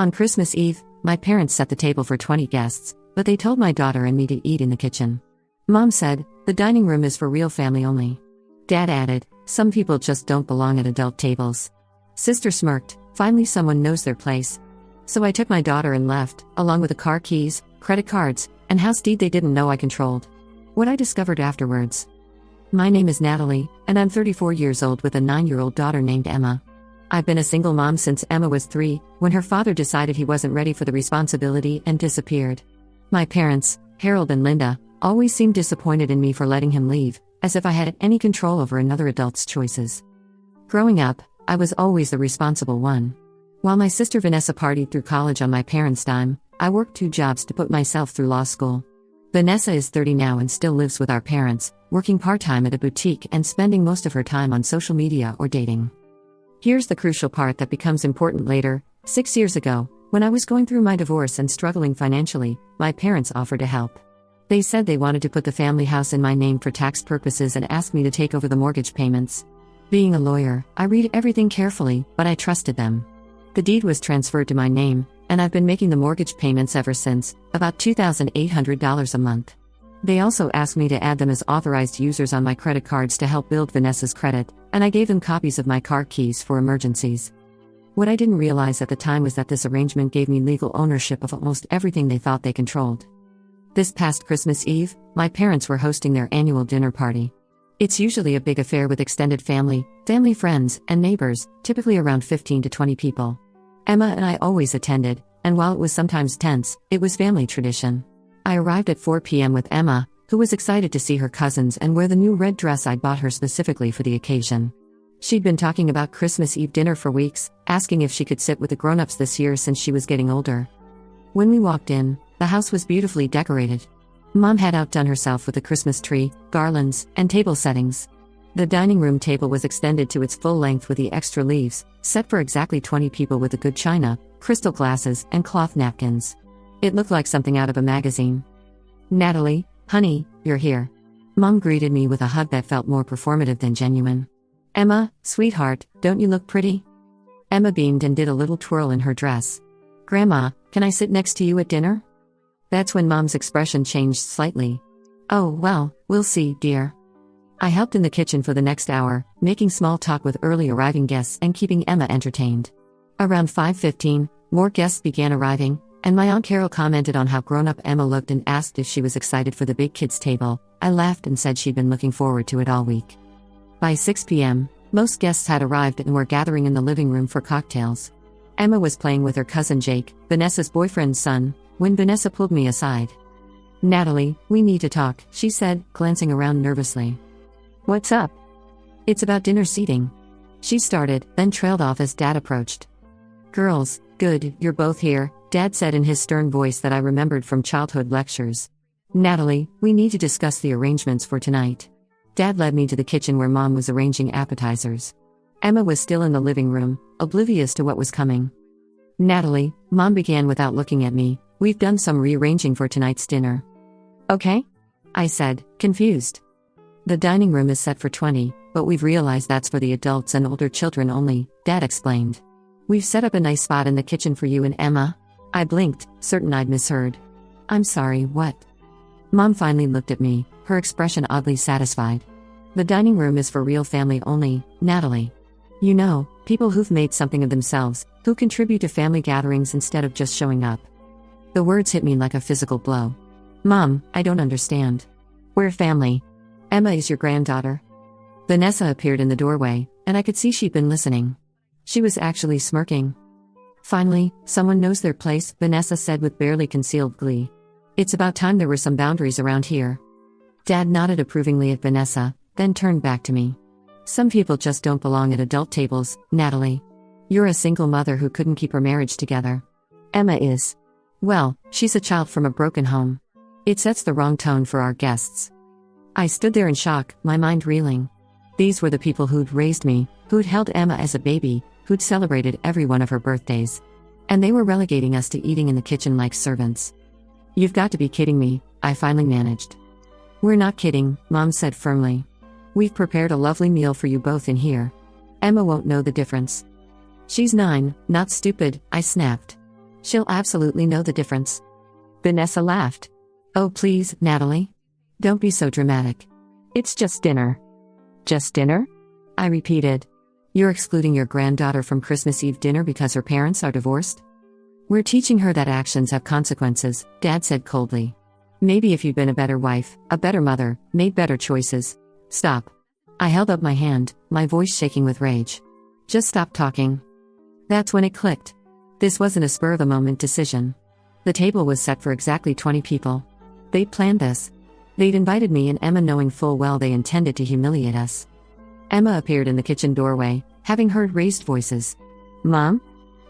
On Christmas Eve, my parents set the table for 20 guests, but they told my daughter and me to eat in the kitchen. Mom said, "The dining room is for real family only." Dad added, "Some people just don't belong at adult tables." Sister smirked, "Finally someone knows their place." So I took my daughter and left, along with the car keys, credit cards, and house deed they didn't know I controlled. What I discovered afterwards. My name is Natalie, and I'm 34 years old with a 9-year-old daughter named Emma. I've been a single mom since Emma was 3, when her father decided he wasn't ready for the responsibility and disappeared. My parents, Harold and Linda, always seemed disappointed in me for letting him leave, as if I had any control over another adult's choices. Growing up, I was always the responsible one. While my sister Vanessa partied through college on my parents' dime, I worked 2 jobs to put myself through law school. Vanessa is 30 now and still lives with our parents, working part-time at a boutique and spending most of her time on social media or dating. Here's the crucial part that becomes important later. 6 years ago, when I was going through my divorce and struggling financially, my parents offered to help. They said they wanted to put the family house in my name for tax purposes and asked me to take over the mortgage payments. Being a lawyer, I read everything carefully, but I trusted them. The deed was transferred to my name, and I've been making the mortgage payments ever since, about $2,800 a month. They also asked me to add them as authorized users on my credit cards to help build Vanessa's credit, and I gave them copies of my car keys for emergencies. What I didn't realize at the time was that this arrangement gave me legal ownership of almost everything they thought they controlled. This past Christmas Eve, my parents were hosting their annual dinner party. It's usually a big affair with extended family, friends, and neighbors, typically around 15 to 20 people. Emma and I always attended, and while it was sometimes tense, it was family tradition. I arrived at 4 p.m. with Emma, who was excited to see her cousins and wear the new red dress I'd bought her specifically for the occasion. She'd been talking about Christmas Eve dinner for weeks, asking if she could sit with the grown-ups this year since she was getting older. When we walked in, the house was beautifully decorated. Mom had outdone herself with the Christmas tree, garlands, and table settings. The dining room table was extended to its full length with the extra leaves, set for exactly 20 people with the good china, crystal glasses, and cloth napkins. It looked like something out of a magazine. "Natalie, honey, you're here." Mom greeted me with a hug that felt more performative than genuine. "Emma, sweetheart, don't you look pretty?" Emma beamed and did a little twirl in her dress. "Grandma, can I sit next to you at dinner?" That's when Mom's expression changed slightly. "Oh, well, we'll see, dear." I helped in the kitchen for the next hour, making small talk with early arriving guests and keeping Emma entertained. Around 5:15, more guests began arriving, and my Aunt Carol commented on how grown-up Emma looked and asked if she was excited for the big kids' table. I laughed and said she'd been looking forward to it all week. By 6 p.m., most guests had arrived and were gathering in the living room for cocktails. Emma was playing with her cousin Jake, Vanessa's boyfriend's son, when Vanessa pulled me aside. "Natalie, we need to talk," she said, glancing around nervously. "What's up?" "It's about dinner seating." She started, then trailed off as Dad approached. "Girls, good, you're both here," Dad said in his stern voice that I remembered from childhood lectures. "Natalie, we need to discuss the arrangements for tonight." Dad led me to the kitchen where Mom was arranging appetizers. Emma was still in the living room, oblivious to what was coming. "Natalie," Mom began without looking at me, "we've done some rearranging for tonight's dinner." "Okay?" I said, confused. "The dining room is set for 20, but we've realized that's for the adults and older children only," Dad explained. "We've set up a nice spot in the kitchen for you and Emma." I blinked, certain I'd misheard. "I'm sorry, what?" Mom finally looked at me, her expression oddly satisfied. "The dining room is for real family only, Natalie. You know, people who've made something of themselves, who contribute to family gatherings instead of just showing up." The words hit me like a physical blow. "Mom, I don't understand. We're family. Emma is your granddaughter." Vanessa appeared in the doorway, and I could see she'd been listening. She was actually smirking. "Finally, someone knows their place," Vanessa said with barely concealed glee. "It's about time there were some boundaries around here." Dad nodded approvingly at Vanessa, then turned back to me. "Some people just don't belong at adult tables, Natalie. You're a single mother who couldn't keep her marriage together. Emma is. Well, she's a child from a broken home. It sets the wrong tone for our guests." I stood there in shock, my mind reeling. These were the people who'd raised me, who'd held Emma as a baby, who'd celebrated every one of her birthdays. And they were relegating us to eating in the kitchen like servants. "You've got to be kidding me," I finally managed. "We're not kidding," Mom said firmly. "We've prepared a lovely meal for you both in here. Emma won't know the difference." "She's 9, not stupid," I snapped. She'll absolutely know the difference. Vanessa laughed. Oh, please, Natalie. Don't be so dramatic. It's just dinner. Just dinner? I repeated. You're excluding your granddaughter from Christmas Eve dinner because her parents are divorced? We're teaching her that actions have consequences, Dad said coldly. Maybe if you'd been a better wife, a better mother, made better choices. Stop. I held up my hand, my voice shaking with rage. Just stop talking. That's when it clicked. This wasn't a spur-of-the-moment decision. The table was set for exactly 20 people. They'd planned this. They'd invited me and Emma knowing full well they intended to humiliate us. Emma appeared in the kitchen doorway, having heard raised voices. Mom?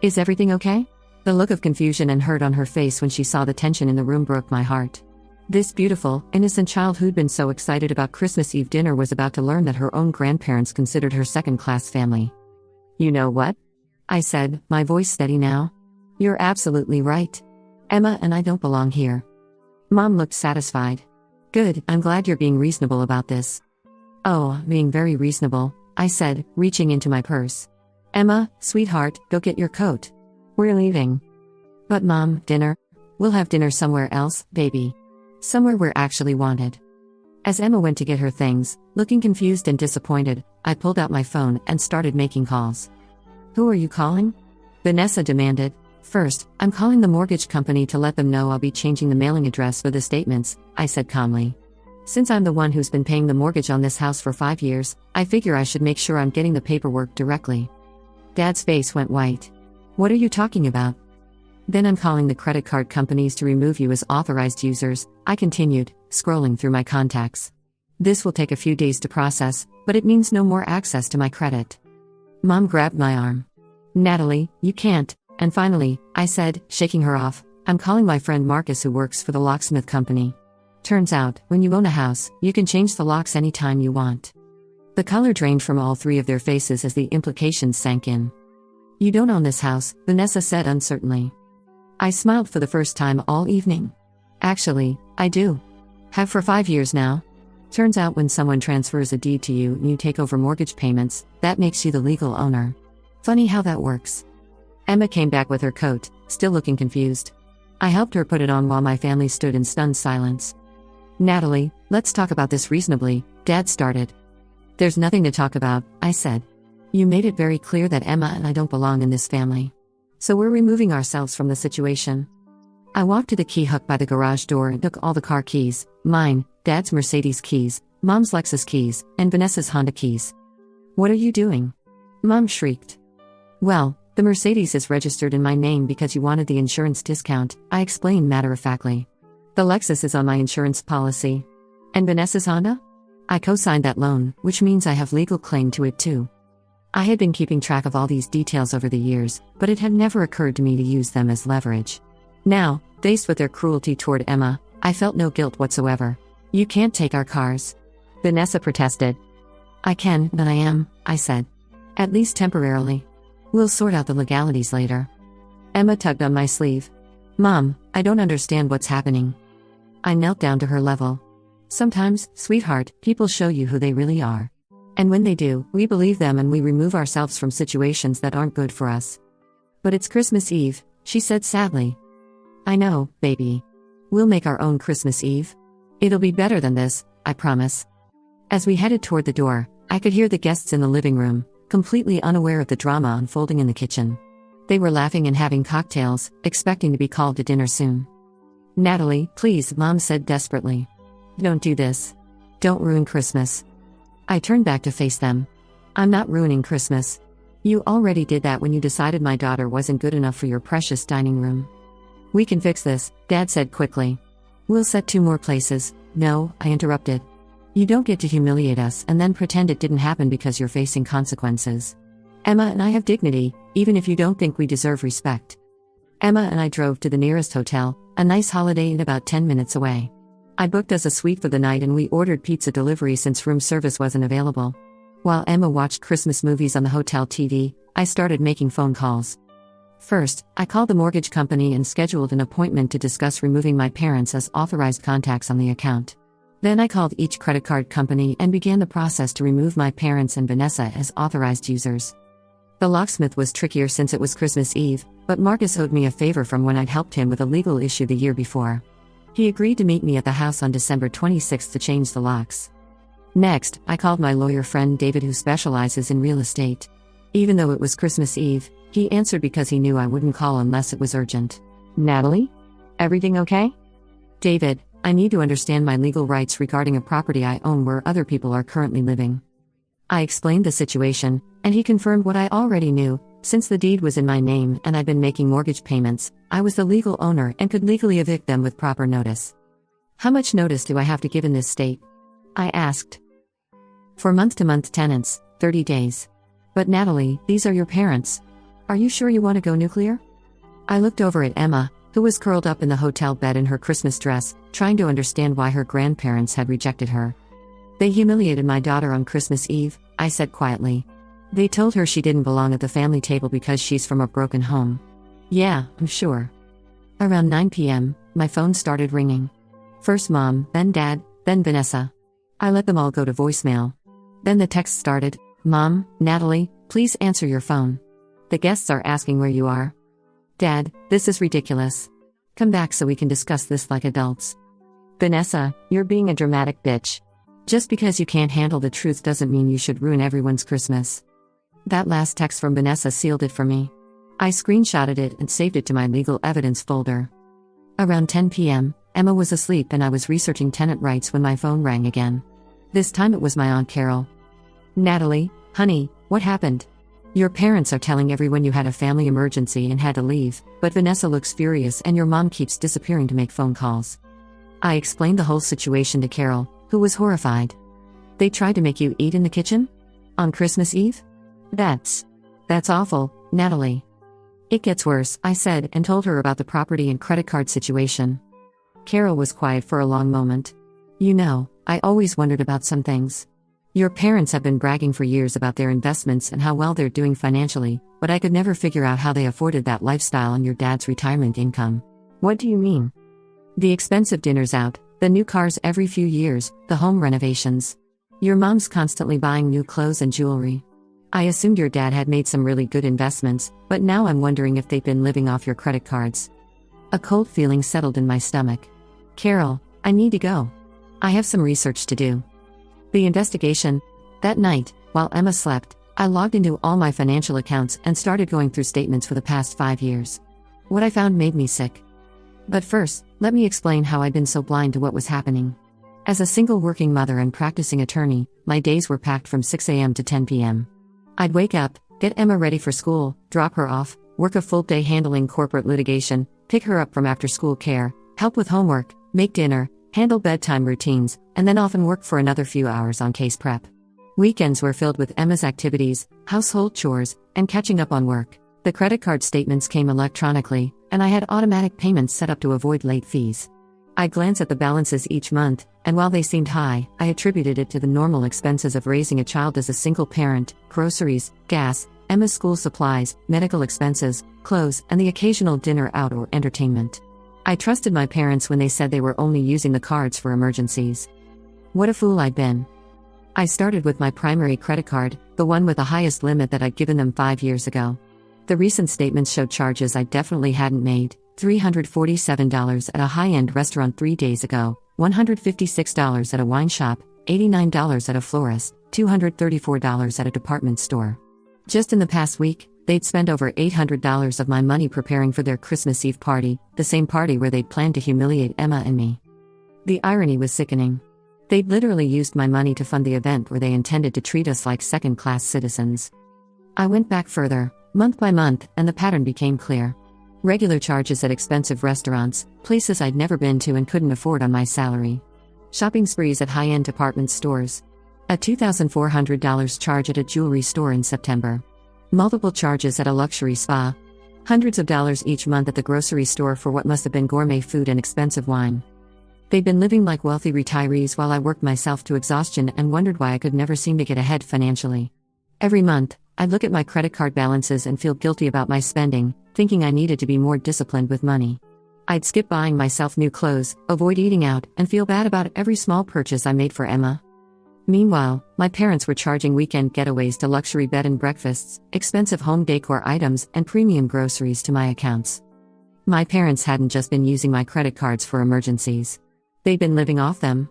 Is everything okay? The look of confusion and hurt on her face when she saw the tension in the room broke my heart. This beautiful, innocent child who'd been so excited about Christmas Eve dinner was about to learn that her own grandparents considered her second-class family. You know what? I said, my voice steady now. You're absolutely right. Emma and I don't belong here. Mom looked satisfied. Good, I'm glad you're being reasonable about this. Oh, being very reasonable, I said, reaching into my purse. Emma, sweetheart, go get your coat. We're leaving. But Mom, dinner? We'll have dinner somewhere else, baby. Somewhere we're actually wanted. As Emma went to get her things, looking confused and disappointed, I pulled out my phone and started making calls. Who are you calling? Vanessa demanded. First, I'm calling the mortgage company to let them know I'll be changing the mailing address for the statements, I said calmly. Since I'm the one who's been paying the mortgage on this house for 5 years, I figure I should make sure I'm getting the paperwork directly. Dad's face went white. What are you talking about? Then I'm calling the credit card companies to remove you as authorized users, I continued, scrolling through my contacts. This will take a few days to process, but it means no more access to my credit. Mom grabbed my arm. Natalie, you can't. And finally, I said, shaking her off, I'm calling my friend Marcus who works for the locksmith company. Turns out, when you own a house, you can change the locks anytime you want. The color drained from all three of their faces as the implications sank in. You don't own this house, Vanessa said uncertainly. I smiled for the first time all evening. Actually, I do. Have for 5 years now. Turns out when someone transfers a deed to you and you take over mortgage payments, that makes you the legal owner. Funny how that works. Emma came back with her coat, still looking confused. I helped her put it on while my family stood in stunned silence. Natalie, let's talk about this reasonably, Dad started. There's nothing to talk about, I said. You made it very clear that Emma and I don't belong in this family. So we're removing ourselves from the situation. I walked to the key hook by the garage door and took all the car keys, mine, Dad's Mercedes keys, Mom's Lexus keys, and Vanessa's Honda keys. What are you doing? Mom shrieked. Well, the Mercedes is registered in my name because you wanted the insurance discount, I explained matter-of-factly. The Lexus is on my insurance policy. And Vanessa's Honda? I co-signed that loan, which means I have legal claim to it too. I had been keeping track of all these details over the years, but it had never occurred to me to use them as leverage. Now, faced with their cruelty toward Emma, I felt no guilt whatsoever. You can't take our cars. Vanessa protested. I can, but I am, I said. At least temporarily. We'll sort out the legalities later. Emma tugged on my sleeve. Mom, I don't understand what's happening. I knelt down to her level. Sometimes, sweetheart, people show you who they really are. And when they do, we believe them and we remove ourselves from situations that aren't good for us. But it's Christmas Eve, she said sadly. I know, baby. We'll make our own Christmas Eve. It'll be better than this, I promise. As we headed toward the door, I could hear the guests in the living room, completely unaware of the drama unfolding in the kitchen. They were laughing and having cocktails, expecting to be called to dinner soon. Natalie, please, Mom said desperately. Don't do this. Don't ruin Christmas. I turned back to face them. I'm not ruining Christmas. You already did that when you decided my daughter wasn't good enough for your precious dining room. We can fix this, Dad said quickly. We'll set 2 more places. No, I interrupted. You don't get to humiliate us and then pretend it didn't happen because you're facing consequences. Emma and I have dignity, even if you don't think we deserve respect. Emma and I drove to the nearest hotel, a nice Holiday Inn about 10 minutes away. I booked us a suite for the night and we ordered pizza delivery since room service wasn't available. While Emma watched Christmas movies on the hotel TV, I started making phone calls. First, I called the mortgage company and scheduled an appointment to discuss removing my parents as authorized contacts on the account. Then I called each credit card company and began the process to remove my parents and Vanessa as authorized users. The locksmith was trickier since it was Christmas Eve, but Marcus owed me a favor from when I'd helped him with a legal issue the year before. He agreed to meet me at the house on December 26 to change the locks. Next, I called my lawyer friend David, who specializes in real estate. Even though it was Christmas Eve, he answered because he knew I wouldn't call unless it was urgent. "Natalie? Everything okay?" "David, I need to understand my legal rights regarding a property I own where other people are currently living." I explained the situation, and he confirmed what I already knew. Since the deed was in my name and I'd been making mortgage payments, I was the legal owner and could legally evict them with proper notice. "How much notice do I have to give in this state?" I asked. "For month-to-month tenants, 30 days. But Natalie, these are your parents. Are you sure you want to go nuclear?" I looked over at Emma, who was curled up in the hotel bed in her Christmas dress, trying to understand why her grandparents had rejected her. "They humiliated my daughter on Christmas Eve," I said quietly. "They told her she didn't belong at the family table because she's from a broken home." "Yeah, I'm sure." Around 9 p.m., my phone started ringing. First Mom, then Dad, then Vanessa. I let them all go to voicemail. Then the text started. "Mom, Natalie, please answer your phone. The guests are asking where you are." "Dad, this is ridiculous. Come back so we can discuss this like adults." "Vanessa, you're being a dramatic bitch. Just because you can't handle the truth doesn't mean you should ruin everyone's Christmas." That last text from Vanessa sealed it for me. I screenshotted it and saved it to my legal evidence folder. Around 10 p.m., Emma was asleep and I was researching tenant rights when my phone rang again. This time it was my Aunt Carol. "Natalie, honey, what happened? Your parents are telling everyone you had a family emergency and had to leave, but Vanessa looks furious and your mom keeps disappearing to make phone calls." I explained the whole situation to Carol, who was horrified. "They tried to make you eat in the kitchen? On Christmas Eve? That's awful, Natalie." "It gets worse," I said, and told her about the property and credit card situation. Carol was quiet for a long moment. "You know, I always wondered about some things. Your parents have been bragging for years about their investments and how well they're doing financially, but I could never figure out how they afforded that lifestyle on your dad's retirement income." "What do you mean?" "The expensive dinners out, the new cars every few years, the home renovations. Your mom's constantly buying new clothes and jewelry. I assumed your dad had made some really good investments, but now I'm wondering if they've been living off your credit cards." A cold feeling settled in my stomach. "Carol, I need to go. I have some research to do." The investigation. That night, while Emma slept, I logged into all my financial accounts and started going through statements for the past 5 years. What I found made me sick. But first, let me explain how I'd been so blind to what was happening. As a single working mother and practicing attorney, my days were packed from 6 a.m. to 10 p.m. I'd wake up, get Emma ready for school, drop her off, work a full day handling corporate litigation, pick her up from after-school care, help with homework, make dinner, handle bedtime routines, and then often work for another few hours on case prep. Weekends were filled with Emma's activities, household chores, and catching up on work. The credit card statements came electronically, and I had automatic payments set up to avoid late fees. I glanced at the balances each month, and while they seemed high, I attributed it to the normal expenses of raising a child as a single parent: groceries, gas, Emma's school supplies, medical expenses, clothes, and the occasional dinner out or entertainment. I trusted my parents when they said they were only using the cards for emergencies. What a fool I'd been. I started with my primary credit card, the one with the highest limit that I'd given them 5 years ago. The recent statements showed charges I definitely hadn't made: $347 at a high-end restaurant 3 days ago, $156 at a wine shop, $89 at a florist, $234 at a department store. Just in the past week, they'd spent over $800 of my money preparing for their Christmas Eve party, the same party where they'd planned to humiliate Emma and me. The irony was sickening. They'd literally used my money to fund the event where they intended to treat us like second-class citizens. I went back further, month by month, and the pattern became clear. Regular charges at expensive restaurants, places I'd never been to and couldn't afford on my salary. Shopping sprees at high-end department stores. A $2,400 charge at a jewelry store in September. Multiple charges at a luxury spa. Hundreds of dollars each month at the grocery store for what must have been gourmet food and expensive wine. They'd been living like wealthy retirees while I worked myself to exhaustion and wondered why I could never seem to get ahead financially. Every month, I'd look at my credit card balances and feel guilty about my spending, thinking I needed to be more disciplined with money. I'd skip buying myself new clothes, avoid eating out, and feel bad about every small purchase I made for Emma. Meanwhile, my parents were charging weekend getaways to luxury bed and breakfasts, expensive home decor items, and premium groceries to my accounts. My parents hadn't just been using my credit cards for emergencies. They'd been living off them.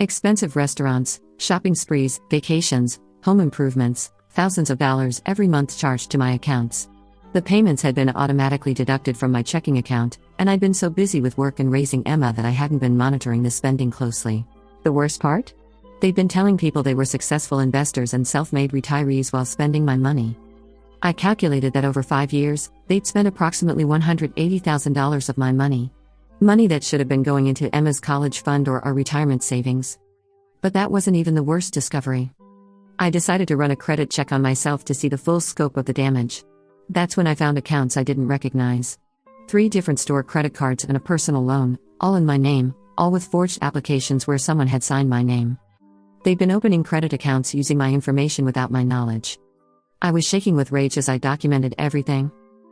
Expensive restaurants, shopping sprees, vacations, home improvements, thousands of dollars every month charged to my accounts. The payments had been automatically deducted from my checking account, and I'd been so busy with work and raising Emma that I hadn't been monitoring the spending closely. The worst part? They'd been telling people they were successful investors and self-made retirees while spending my money. I calculated that over 5 years, they'd spent approximately $180,000 of my money. Money that should have been going into Emma's college fund or our retirement savings. But that wasn't even the worst discovery. I decided to run a credit check on myself to see the full scope of the damage. That's when I found accounts I didn't recognize. 3 different store credit cards and a personal loan, all in my name, all with forged applications where someone had signed my name. They'd been opening credit accounts using my information without my knowledge. I was shaking with rage as I documented everything.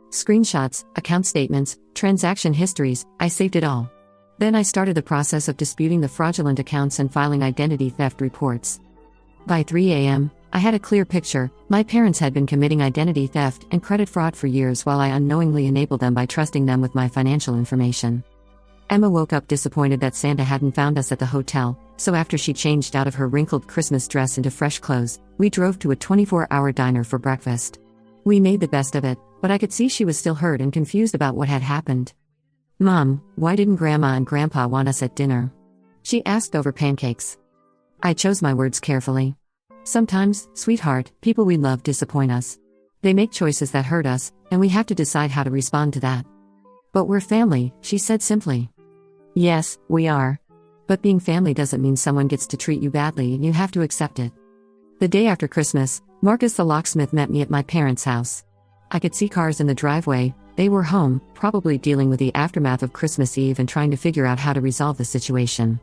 Screenshots, account statements, transaction histories, I saved it all. Then I started the process of disputing the fraudulent accounts and filing identity theft reports. By 3 a.m., I had a clear picture. My parents had been committing identity theft and credit fraud for years while I unknowingly enabled them by trusting them with my financial information. Emma woke up disappointed that Santa hadn't found us at the hotel, so after she changed out of her wrinkled Christmas dress into fresh clothes, we drove to a 24-hour diner for breakfast. We made the best of it, but I could see she was still hurt and confused about what had happened. "Mom, why didn't Grandma and Grandpa want us at dinner?" she asked over pancakes. I chose my words carefully. "Sometimes, sweetheart, people we love disappoint us. They make choices that hurt us, and we have to decide how to respond to that. But we're family," she said simply. "Yes, we are. But being family doesn't mean someone gets to treat you badly and you have to accept it." The day after Christmas, Marcus the locksmith met me at my parents' house. I could see cars in the driveway. They were home, probably dealing with the aftermath of Christmas Eve and trying to figure out how to resolve the situation.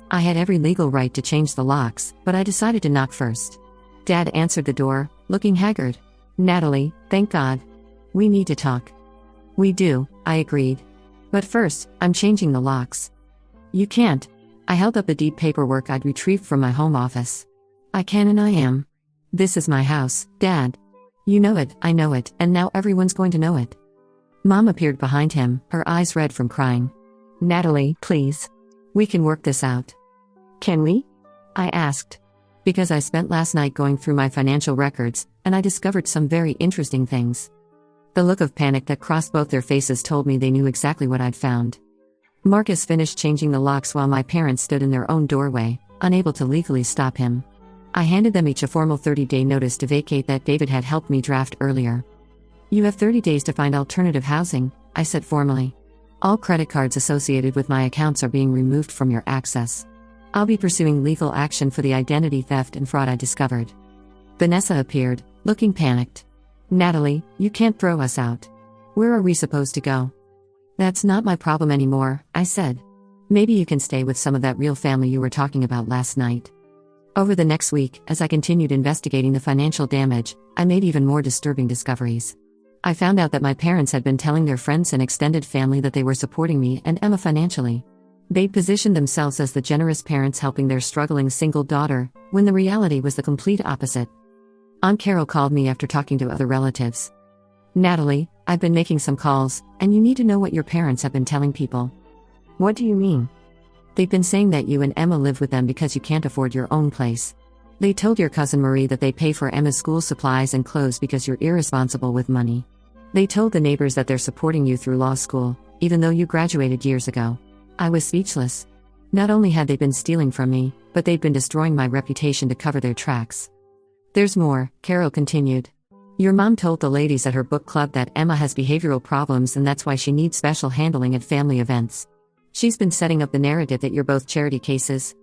I had every legal right to change the locks, but I decided to knock first. Dad answered the door, looking haggard. "Natalie, thank God. We need to talk." "We do," I agreed. "But first, I'm changing the locks." "You can't." I held up the deed paperwork I'd retrieved from my home office. "I can and I am. This is my house, Dad. You know it, I know it, and now everyone's going to know it." Mom appeared behind him, her eyes red from crying. "Natalie, please. We can work this out." "Can we?" I asked. Because I spent last night going through my financial records, and I discovered some very interesting things. The look of panic that crossed both their faces told me they knew exactly what I'd found. Marcus finished changing the locks while my parents stood in their own doorway, unable to legally stop him. I handed them each a formal 30-day notice to vacate that David had helped me draft earlier. "You have 30 days to find alternative housing," I said formally. "All credit cards associated with my accounts are being removed from your access. I'll be pursuing legal action for the identity theft and fraud I discovered." Vanessa appeared, looking panicked. "Natalie, you can't throw us out. Where are we supposed to go?" "That's not my problem anymore," I said. "Maybe you can stay with some of that real family you were talking about last night." Over the next week, as I continued investigating the financial damage, I made even more disturbing discoveries. I found out that my parents had been telling their friends and extended family that they were supporting me and Emma financially. They'd positioned themselves as the generous parents helping their struggling single daughter, when the reality was the complete opposite. Aunt Carol called me after talking to other relatives. "Natalie, I've been making some calls, and you need to know what your parents have been telling people." "What do you mean?" "They've been saying that you and Emma live with them because you can't afford your own place. They told your cousin Marie that they pay for Emma's school supplies and clothes because you're irresponsible with money. They told the neighbors that they're supporting you through law school, even though you graduated years ago." I was speechless. Not only had they been stealing from me, but they'd been destroying my reputation to cover their tracks. "There's more," Carol continued. "Your mom told the ladies at her book club that Emma has behavioral problems and that's why she needs special handling at family events. She's been setting up the narrative that you're both charity cases."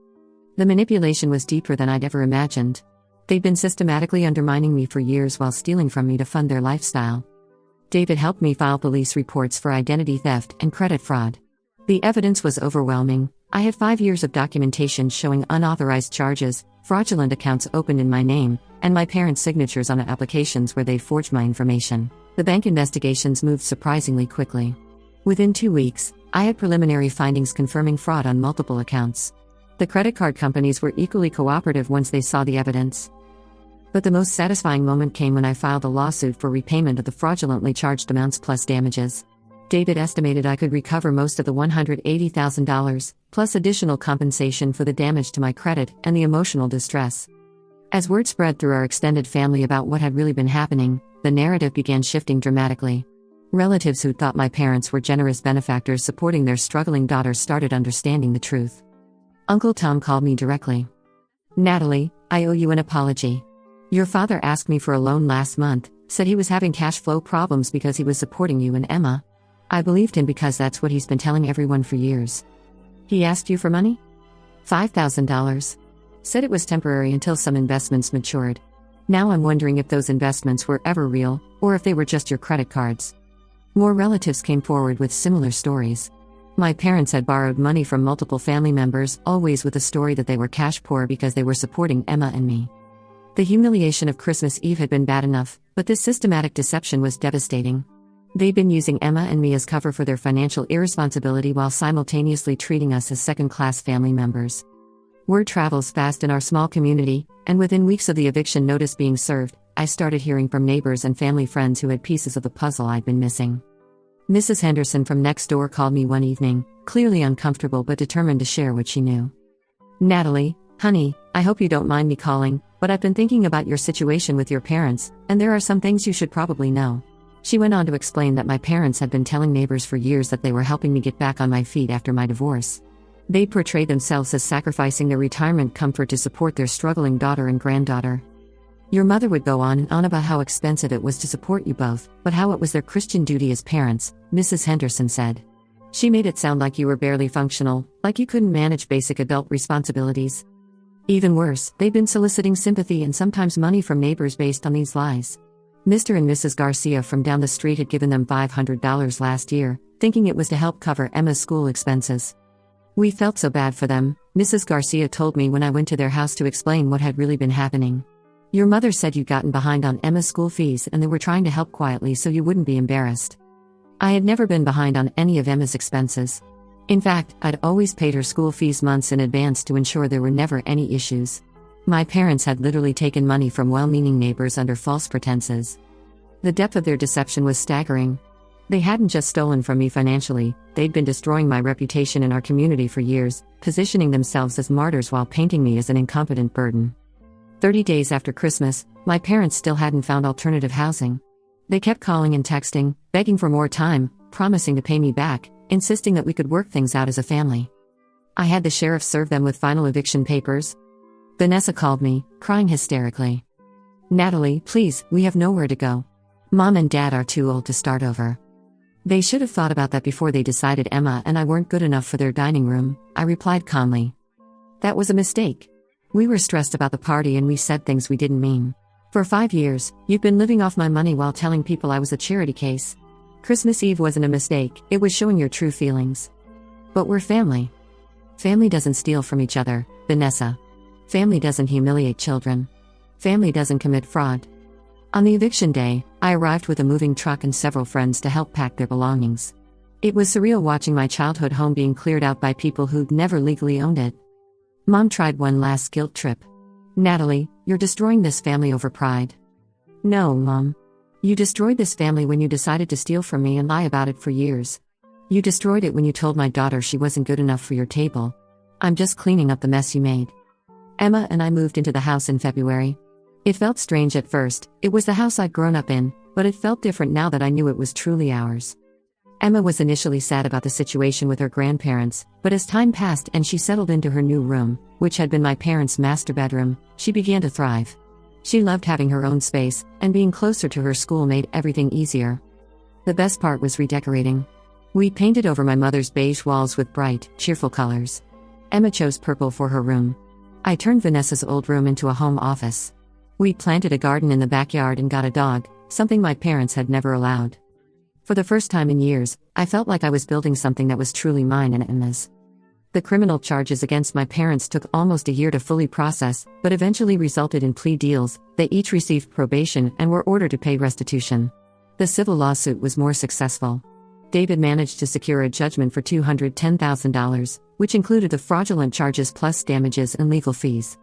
The manipulation was deeper than I'd ever imagined. They'd been systematically undermining me for years while stealing from me to fund their lifestyle. David helped me file police reports for identity theft and credit fraud. The evidence was overwhelming. I had 5 years of documentation showing unauthorized charges, fraudulent accounts opened in my name, and my parents' signatures on applications where they'd forged my information. The bank investigations moved surprisingly quickly. Within 2 weeks, I had preliminary findings confirming fraud on multiple accounts. The credit card companies were equally cooperative once they saw the evidence. But the most satisfying moment came when I filed a lawsuit for repayment of the fraudulently charged amounts plus damages. David estimated I could recover most of the $180,000, plus additional compensation for the damage to my credit and the emotional distress. As word spread through our extended family about what had really been happening, the narrative began shifting dramatically. Relatives who thought my parents were generous benefactors supporting their struggling daughter started understanding the truth. Uncle Tom called me directly. "Natalie, I owe you an apology. Your father asked me for a loan last month, said he was having cash flow problems because he was supporting you and Emma. I believed him because that's what he's been telling everyone for years." "He asked you for money?" $5,000. Said it was temporary until some investments matured. Now I'm wondering if those investments were ever real, or if they were just your credit cards. More relatives came forward with similar stories. My parents had borrowed money from multiple family members, always with the story that they were cash poor because they were supporting Emma and me. The humiliation of Christmas Eve had been bad enough, but this systematic deception was devastating. They'd been using Emma and me as cover for their financial irresponsibility while simultaneously treating us as second-class family members. Word travels fast in our small community, and within weeks of the eviction notice being served, I started hearing from neighbors and family friends who had pieces of the puzzle I'd been missing. Mrs. Henderson from next door called me one evening, clearly uncomfortable but determined to share what she knew. "Natalie, honey, I hope you don't mind me calling, but I've been thinking about your situation with your parents, and there are some things you should probably know." She went on to explain that my parents had been telling neighbors for years that they were helping me get back on my feet after my divorce. They portrayed themselves as sacrificing their retirement comfort to support their struggling daughter and granddaughter. "Your mother would go on and on about how expensive it was to support you both, but how it was their Christian duty as parents," Mrs. Henderson said. "She made it sound like you were barely functional, like you couldn't manage basic adult responsibilities. Even worse, they'd been soliciting sympathy and sometimes money from neighbors based on these lies. Mr. and Mrs. Garcia from down the street had given them $500 last year, thinking it was to help cover Emma's school expenses. We felt so bad for them," Mrs. Garcia told me when I went to their house to explain what had really been happening. "Your mother said you'd gotten behind on Emma's school fees and they were trying to help quietly so you wouldn't be embarrassed. I had never been behind on any of Emma's expenses. In fact, I'd always paid her school fees months in advance to ensure there were never any issues. My parents had literally taken money from well-meaning neighbors under false pretenses. The depth of their deception was staggering. They hadn't just stolen from me financially, they'd been destroying my reputation in our community for years, positioning themselves as martyrs while painting me as an incompetent burden. 30 days after Christmas, my parents still hadn't found alternative housing. They kept calling and texting, begging for more time, promising to pay me back, insisting that we could work things out as a family. I had the sheriff serve them with final eviction papers. Vanessa called me, crying hysterically. "Natalie, please, we have nowhere to go. Mom and Dad are too old to start over." "They should have thought about that before they decided Emma and I weren't good enough for their dining room," I replied calmly. "That was a mistake. We were stressed about the party and we said things we didn't mean. For 5 years, you've been living off my money while telling people I was a charity case. Christmas Eve wasn't a mistake, it was showing your true feelings. But we're family. Family doesn't steal from each other, Vanessa. Family doesn't humiliate children. Family doesn't commit fraud." On the eviction day, I arrived with a moving truck and several friends to help pack their belongings. It was surreal watching my childhood home being cleared out by people who'd never legally owned it. Mom tried one last guilt trip. "Natalie, you're destroying this family over pride." "No, Mom. You destroyed this family when you decided to steal from me and lie about it for years. You destroyed it when you told my daughter she wasn't good enough for your table. I'm just cleaning up the mess you made." Emma and I moved into the house in February. It felt strange at first, it was the house I'd grown up in, but it felt different now that I knew it was truly ours. Emma was initially sad about the situation with her grandparents, but as time passed and she settled into her new room, which had been my parents' master bedroom, she began to thrive. She loved having her own space, and being closer to her school made everything easier. The best part was redecorating. We painted over my mother's beige walls with bright, cheerful colors. Emma chose purple for her room. I turned Vanessa's old room into a home office. We planted a garden in the backyard and got a dog, something my parents had never allowed. For the first time in years, I felt like I was building something that was truly mine and Emma's. The criminal charges against my parents took almost a year to fully process, but eventually resulted in plea deals. They each received probation and were ordered to pay restitution. The civil lawsuit was more successful. David managed to secure a judgment for $210,000, which included the fraudulent charges plus damages and legal fees.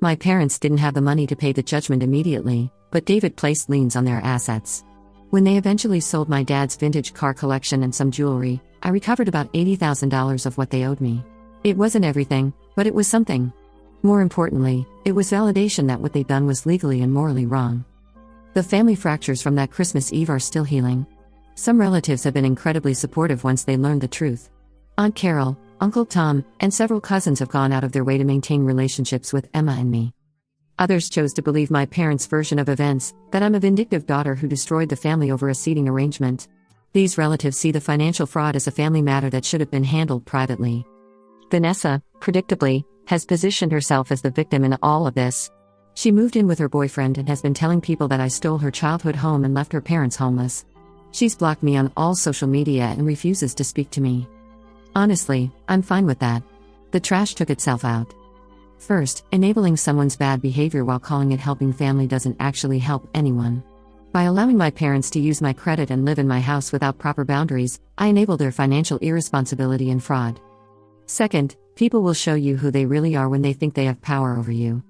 My parents didn't have the money to pay the judgment immediately, but David placed liens on their assets. When they eventually sold my dad's vintage car collection and some jewelry, I recovered about $80,000 of what they owed me. It wasn't everything, but it was something. More importantly, it was validation that what they'd done was legally and morally wrong. The family fractures from that Christmas Eve are still healing. Some relatives have been incredibly supportive once they learned the truth. Aunt Carol, Uncle Tom, and several cousins have gone out of their way to maintain relationships with Emma and me. Others chose to believe my parents' version of events, that I'm a vindictive daughter who destroyed the family over a seating arrangement. These relatives see the financial fraud as a family matter that should have been handled privately. Vanessa, predictably, has positioned herself as the victim in all of this. She moved in with her boyfriend and has been telling people that I stole her childhood home and left her parents homeless. She's blocked me on all social media and refuses to speak to me. Honestly, I'm fine with that. The trash took itself out. First, enabling someone's bad behavior while calling it helping family doesn't actually help anyone. By allowing my parents to use my credit and live in my house without proper boundaries, I enable their financial irresponsibility and fraud. Second, people will show you who they really are when they think they have power over you.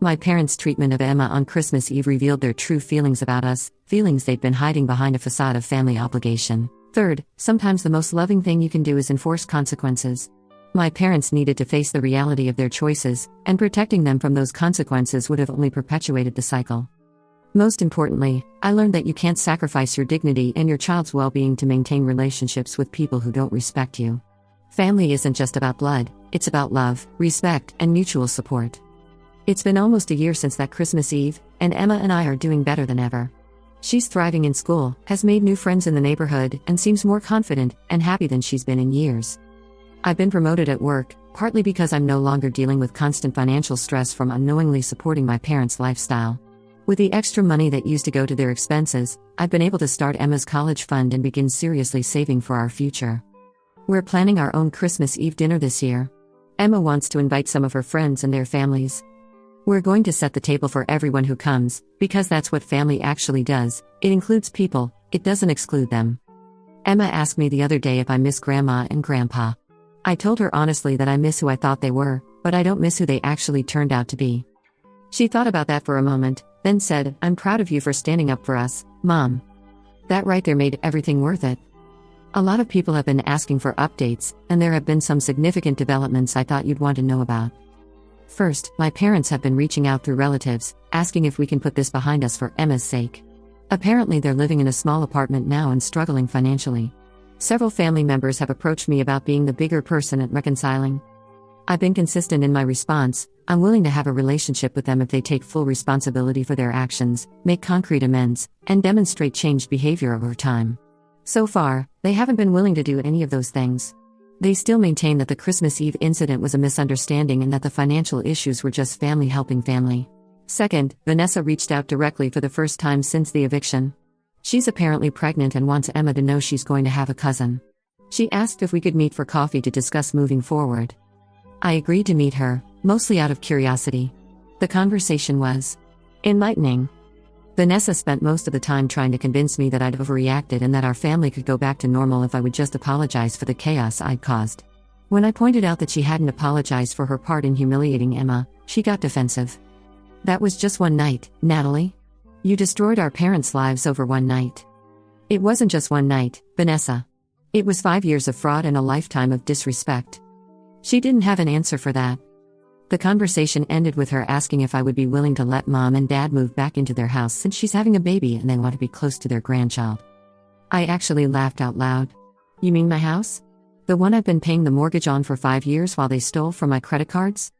My parents' treatment of Emma on Christmas Eve revealed their true feelings about us, feelings they'd been hiding behind a facade of family obligation. Third, sometimes the most loving thing you can do is enforce consequences. My parents needed to face the reality of their choices, and protecting them from those consequences would have only perpetuated the cycle. Most importantly, I learned that you can't sacrifice your dignity and your child's well-being to maintain relationships with people who don't respect you. Family isn't just about blood, it's about love, respect, and mutual support. It's been almost a year since that Christmas Eve, and Emma and I are doing better than ever. She's thriving in school, has made new friends in the neighborhood, and seems more confident and happy than she's been in years. I've been promoted at work, partly because I'm no longer dealing with constant financial stress from unknowingly supporting my parents' lifestyle. With the extra money that used to go to their expenses, I've been able to start Emma's college fund and begin seriously saving for our future. We're planning our own Christmas Eve dinner this year. Emma wants to invite some of her friends and their families. We're going to set the table for everyone who comes, because that's what family actually does. It includes people, it doesn't exclude them. Emma asked me the other day if I miss Grandma and Grandpa. I told her honestly that I miss who I thought they were, but I don't miss who they actually turned out to be. She thought about that for a moment, then said, "I'm proud of you for standing up for us, Mom." That right there made everything worth it. A lot of people have been asking for updates, and there have been some significant developments I thought you'd want to know about. First, my parents have been reaching out through relatives, asking if we can put this behind us for Emma's sake. Apparently they're living in a small apartment now and struggling financially. Several family members have approached me about being the bigger person at reconciling. I've been consistent in my response. I'm willing to have a relationship with them if they take full responsibility for their actions, make concrete amends, and demonstrate changed behavior over time. So far, they haven't been willing to do any of those things. They still maintain that the Christmas Eve incident was a misunderstanding and that the financial issues were just family helping family. Second, Vanessa reached out directly for the first time since the eviction. She's apparently pregnant and wants Emma to know she's going to have a cousin. She asked if we could meet for coffee to discuss moving forward. I agreed to meet her, mostly out of curiosity. The conversation was enlightening. Vanessa spent most of the time trying to convince me that I'd overreacted and that our family could go back to normal if I would just apologize for the chaos I'd caused. When I pointed out that she hadn't apologized for her part in humiliating Emma, she got defensive. "That was just one night, Natalie. You destroyed our parents' lives over one night." "It wasn't just one night, Vanessa. It was 5 years of fraud and a lifetime of disrespect." She didn't have an answer for that. The conversation ended with her asking if I would be willing to let Mom and Dad move back into their house since she's having a baby and they want to be close to their grandchild. I actually laughed out loud. "You mean my house? The one I've been paying the mortgage on for 5 years while they stole from my credit cards?"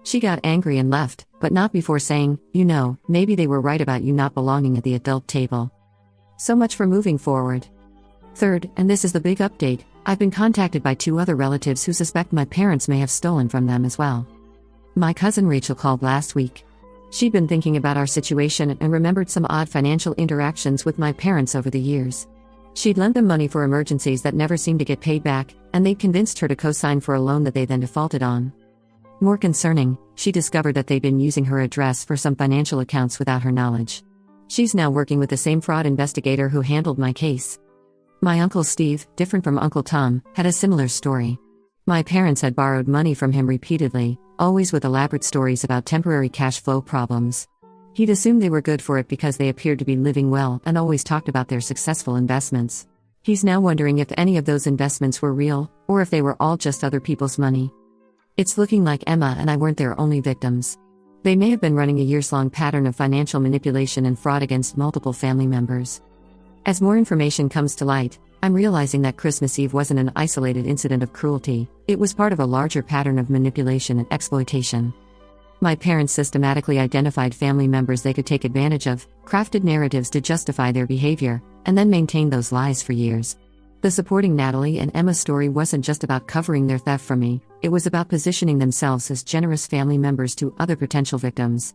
She got angry and left, but not before saying, "Maybe they were right about you not belonging at the adult table." So much for moving forward. Third, and this is the big update, I've been contacted by 2 other relatives who suspect my parents may have stolen from them as well. My cousin Rachel called last week. She'd been thinking about our situation and remembered some odd financial interactions with my parents over the years. She'd lent them money for emergencies that never seemed to get paid back, and they'd convinced her to co-sign for a loan that they then defaulted on. More concerning, she discovered that they'd been using her address for some financial accounts without her knowledge. She's now working with the same fraud investigator who handled my case. My Uncle Steve, different from Uncle Tom, had a similar story. My parents had borrowed money from him repeatedly, always with elaborate stories about temporary cash flow problems. He'd assumed they were good for it because they appeared to be living well and always talked about their successful investments. He's now wondering if any of those investments were real, or if they were all just other people's money. It's looking like Emma and I weren't their only victims. They may have been running a years-long pattern of financial manipulation and fraud against multiple family members. As more information comes to light, I'm realizing that Christmas Eve wasn't an isolated incident of cruelty, it was part of a larger pattern of manipulation and exploitation. My parents systematically identified family members they could take advantage of, crafted narratives to justify their behavior, and then maintained those lies for years. The supporting Natalie and Emma story wasn't just about covering their theft from me, it was about positioning themselves as generous family members to other potential victims.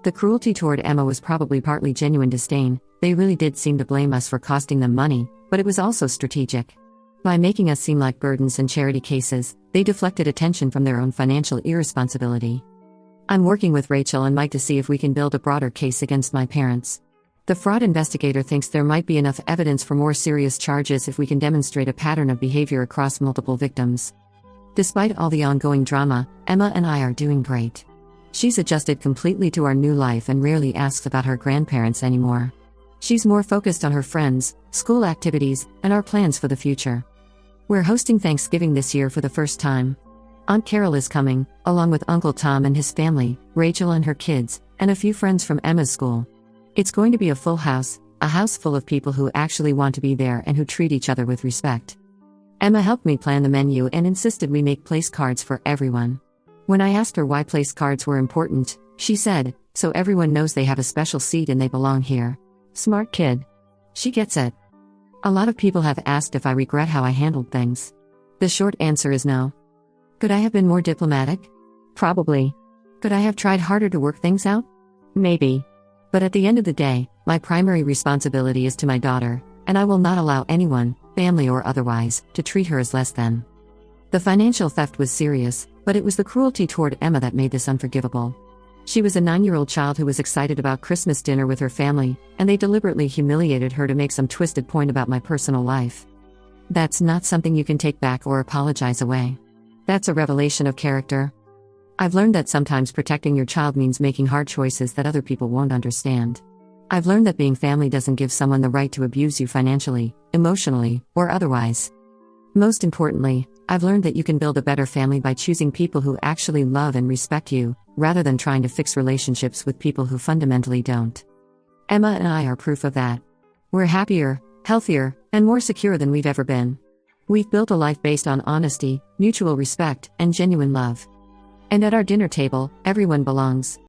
The cruelty toward Emma was probably partly genuine disdain, they really did seem to blame us for costing them money, but it was also strategic. By making us seem like burdens in charity cases, they deflected attention from their own financial irresponsibility. I'm working with Rachel and Mike to see if we can build a broader case against my parents. The fraud investigator thinks there might be enough evidence for more serious charges if we can demonstrate a pattern of behavior across multiple victims. Despite all the ongoing drama, Emma and I are doing great. She's adjusted completely to our new life and rarely asks about her grandparents anymore. She's more focused on her friends, school activities, and our plans for the future. We're hosting Thanksgiving this year for the first time. Aunt Carol is coming, along with Uncle Tom and his family, Rachel and her kids, and a few friends from Emma's school. It's going to be a full house, a house full of people who actually want to be there and who treat each other with respect. Emma helped me plan the menu and insisted we make place cards for everyone. When I asked her why place cards were important, she said, so everyone knows they have a special seat and they belong here. Smart kid. She gets it. A lot of people have asked if I regret how I handled things. The short answer is no. Could I have been more diplomatic? Probably. Could I have tried harder to work things out? Maybe. But at the end of the day, my primary responsibility is to my daughter, and I will not allow anyone, family or otherwise, to treat her as less than. The financial theft was serious, but it was the cruelty toward Emma that made this unforgivable. She was a 9-year-old child who was excited about Christmas dinner with her family, and they deliberately humiliated her to make some twisted point about my personal life. That's not something you can take back or apologize away. That's a revelation of character. I've learned that sometimes protecting your child means making hard choices that other people won't understand. I've learned that being family doesn't give someone the right to abuse you financially, emotionally, or otherwise. Most importantly, I've learned that you can build a better family by choosing people who actually love and respect you, rather than trying to fix relationships with people who fundamentally don't. Emma and I are proof of that. We're happier, healthier, and more secure than we've ever been. We've built a life based on honesty, mutual respect, and genuine love. And at our dinner table, everyone belongs.